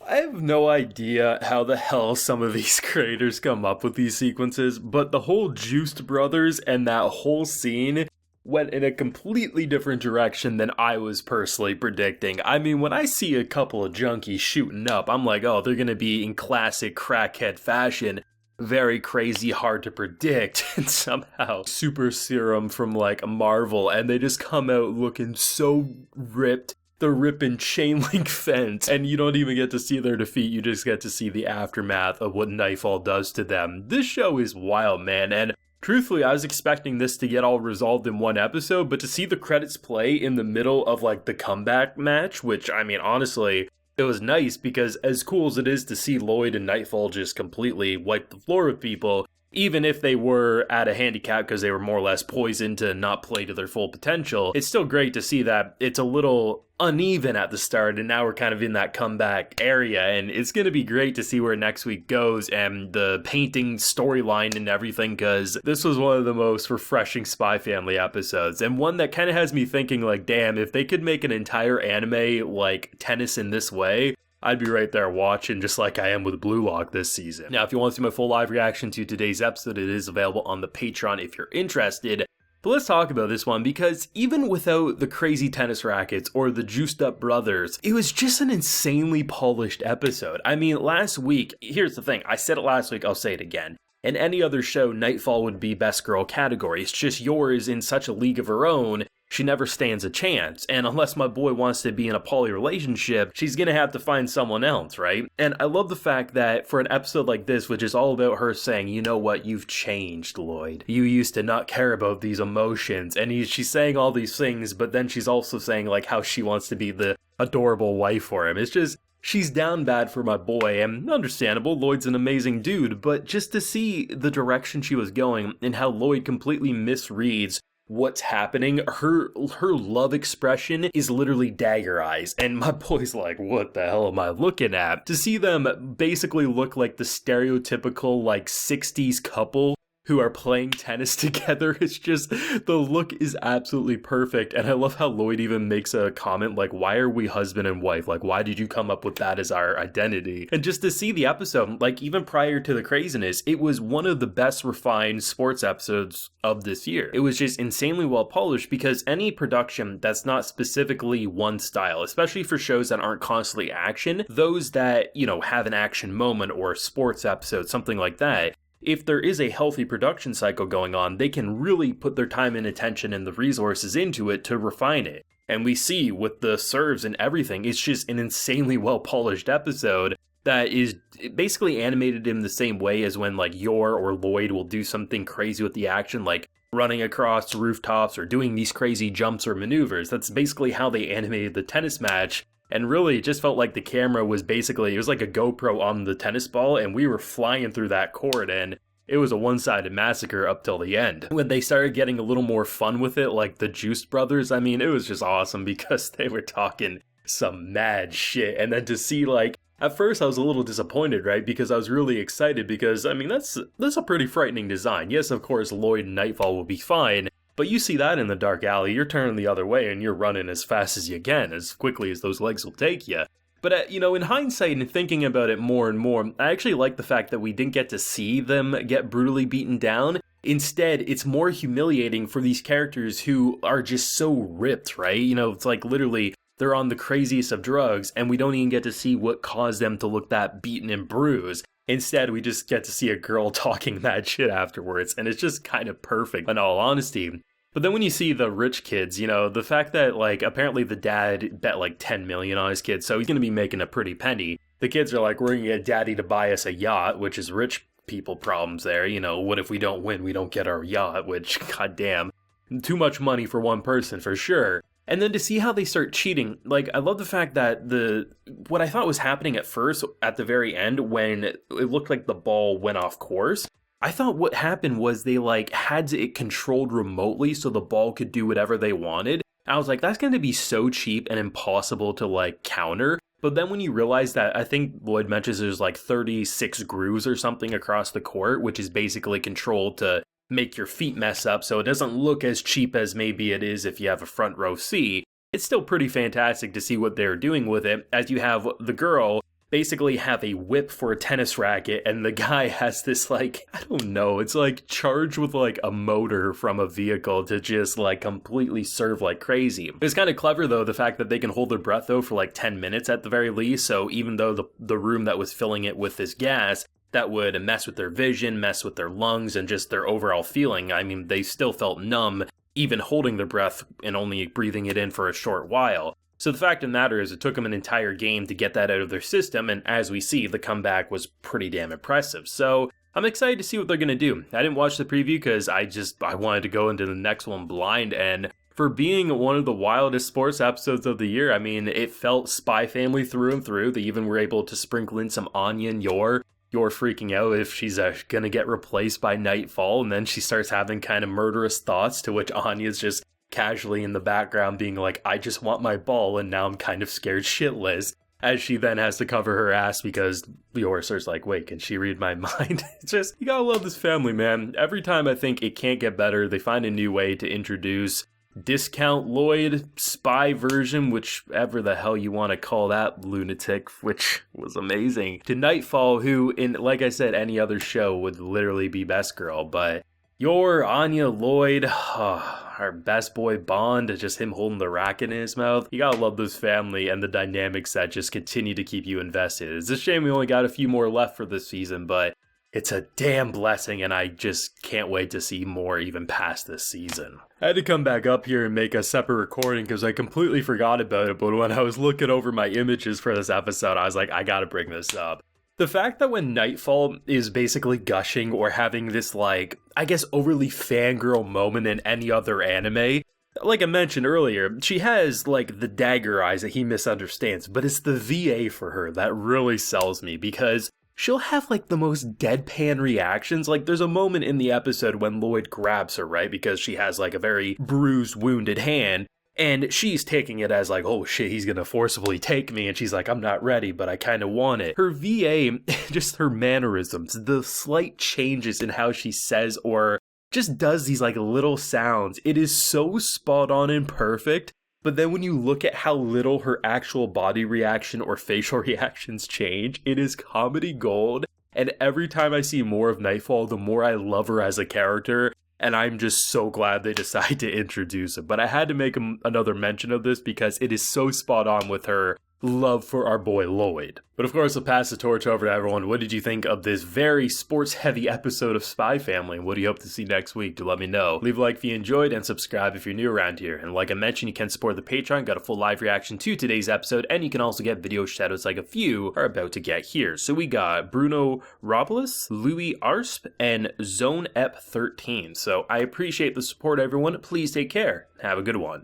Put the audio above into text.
I have no idea how the hell some of these creators come up with these sequences, but the whole Juiced Brothers and that whole scene went in a completely different direction than I was personally predicting. I mean, when I see a couple of junkies shooting up, I'm like, oh, they're gonna be in classic crackhead fashion. Very crazy, hard to predict, and somehow super serum from like Marvel, and they just come out looking so ripped. The ripping chain link fence, and you don't even get to see their defeat, you just get to see the aftermath of what Nightfall does to them. This show is wild, man, and truthfully, I was expecting this to get all resolved in one episode, but to see the credits play in the middle of like the comeback match, which, I mean, honestly, it was nice because as cool as it is to see Lloyd and Nightfall just completely wipe the floor with people, even if they were at a handicap because they were more or less poisoned to not play to their full potential, it's still great to see that it's a little uneven at the start, and now we're kind of in that comeback area, and it's going to be great to see where next week goes and the painting storyline and everything, because this was one of the most refreshing Spy Family episodes, and one that kind of has me thinking like, damn, if they could make an entire anime like tennis in this way, I'd be right there watching, just like I am with Blue Lock this season. Now, if you want to see my full live reaction to today's episode, it is available on the Patreon if you're interested. But let's talk about this one, because even without the crazy tennis rackets or the juiced up brothers, it was just an insanely polished episode. I mean, last week, here's the thing, I said it last week, I'll say it again. In any other show, Nightfall would be best girl category. It's just yours in such a league of her own, she never stands a chance. And unless my boy wants to be in a poly relationship, she's gonna have to find someone else, right? And I love the fact that for an episode like this, which is all about her saying, you know what, you've changed, Lloyd. You used to not care about these emotions. And she's saying all these things, but then she's also saying like how she wants to be the adorable wife for him. It's just, she's down bad for my boy, and understandable, Lloyd's an amazing dude, but just to see the direction she was going and how Lloyd completely misreads what's happening, her love expression is literally dagger eyes, and my boy's like, what the hell am I looking at? To see them basically look like the stereotypical like 60s couple who are playing tennis together, it's just, the look is absolutely perfect, and I love how Lloyd even makes a comment like, why are we husband and wife? Like, why did you come up with that as our identity? And just to see the episode, like even prior to the craziness, it was one of the best refined sports episodes of this year. It was just insanely well polished, because any production that's not specifically one style, especially for shows that aren't constantly action, those that, you know, have an action moment or a sports episode, something like that, if there is a healthy production cycle going on, they can really put their time and attention and the resources into it to refine it. And we see with the serves and everything, it's just an insanely well polished episode that is basically animated in the same way as when like Yor or Lloyd will do something crazy with the action, like running across rooftops or doing these crazy jumps or maneuvers. That's basically how they animated the tennis match. And really, it just felt like the camera was basically, it was like a GoPro on the tennis ball, and we were flying through that court, and it was a one-sided massacre up till the end. When they started getting a little more fun with it, like the Juiced Brothers, I mean, it was just awesome because they were talking some mad shit. And then to see, like, at first I was a little disappointed, right? Because I was really excited because, I mean, that's a pretty frightening design. Yes, of course, Lloyd and Nightfall will be fine, but you see that in the dark alley, you're turning the other way and you're running as fast as you can, as quickly as those legs will take you. But, you know, in hindsight and thinking about it more and more, I actually like the fact that we didn't get to see them get brutally beaten down. Instead, it's more humiliating for these characters who are just so ripped, right? You know, it's like literally they're on the craziest of drugs and we don't even get to see what caused them to look that beaten and bruised. Instead, we just get to see a girl talking that shit afterwards, and it's just kind of perfect, in all honesty. But then when you see the rich kids, you know, the fact that, like, apparently the dad bet, like, 10 million on his kids, so he's gonna be making a pretty penny. The kids are like, we're gonna get daddy to buy us a yacht, which is rich people problems there, you know, what if we don't win, we don't get our yacht, which, goddamn, too much money for one person, for sure. And then to see how they start cheating, like, I love the fact that what I thought was happening at first, at the very end, when it looked like the ball went off course, I thought what happened was they, like, had it controlled remotely so the ball could do whatever they wanted. I was like, that's going to be so cheap and impossible to, like, counter. But then when you realize that, I think Lloyd mentions there's, like, 36 grooves or something across the court, which is basically controlled to make your feet mess up so it doesn't look as cheap as maybe it is if you have a front row seat. It's still pretty fantastic to see what they're doing with it, as you have the girl basically have a whip for a tennis racket, and the guy has this, like, I don't know, it's like charged with like a motor from a vehicle to just like completely serve like crazy. It's kind of clever though, the fact that they can hold their breath though for like 10 minutes at the very least, so even though the room that was filling it with this gas, that would mess with their vision, mess with their lungs, and just their overall feeling, I mean, they still felt numb even holding their breath and only breathing it in for a short while. So the fact of the matter is, it took them an entire game to get that out of their system, and as we see, the comeback was pretty damn impressive. So I'm excited to see what they're going to do. I didn't watch the preview because I wanted to go into the next one blind, and for being one of the wildest sports episodes of the year, I mean, it felt Spy Family through and through. They even were able to sprinkle in some Anya and You're freaking out if she's going to get replaced by Nightfall, and then she starts having kind of murderous thoughts, to which Anya's just casually in the background being like, I just want my ball, and now I'm kind of scared shitless, as she then has to cover her ass because Yor starts like, wait, can she read my mind? It's just, you gotta love this family, man. Every time I think it can't get better, they find a new way to introduce Discount Lloyd spy version, whichever the hell you want to call that lunatic, which was amazing, to Nightfall, who in, like I said, any other show would literally be best girl, but Yor, Anya, Lloyd, our best boy Bond, just him holding the racket in his mouth. You gotta love this family and the dynamics that just continue to keep you invested. It's a shame we only got a few more left for this season, but it's a damn blessing, and I just can't wait to see more even past this season. I had to come back up here and make a separate recording because I completely forgot about it, but when I was looking over my images for this episode, I was like, I gotta bring this up. The fact that when Nightfall is basically gushing or having this, like, I guess overly fangirl moment in any other anime, like I mentioned earlier, she has, like, the dagger eyes that he misunderstands, but it's the VA for her that really sells me, because she'll have, like, the most deadpan reactions. Like, there's a moment in the episode when Lloyd grabs her, right, because she has, like, a very bruised, wounded hand, and she's taking it as like, oh shit, he's gonna forcibly take me, and she's like, I'm not ready, but I kind of want it. Her VA, just her mannerisms, the slight changes in how she says or just does these like little sounds, it is so spot on and perfect. But then when you look at how little her actual body reaction or facial reactions change, it is comedy gold. And every time I see more of Nightfall, the more I love her as a character. And I'm just so glad they decide to introduce it. But I had to make another mention of this because it is so spot on with her love for our boy Lloyd. But of course, I'll pass the torch over to everyone. What did you think of this very sports-heavy episode of Spy Family? What do you hope to see next week? Do let me know. Leave a like if you enjoyed and subscribe if you're new around here. And like I mentioned, you can support the Patreon, got a full live reaction to today's episode, and you can also get video shoutouts like a few are about to get here. So we got Bruno Robles, Louis Arsp, and Zone Ep 13. So I appreciate the support, everyone. Please take care. Have a good one.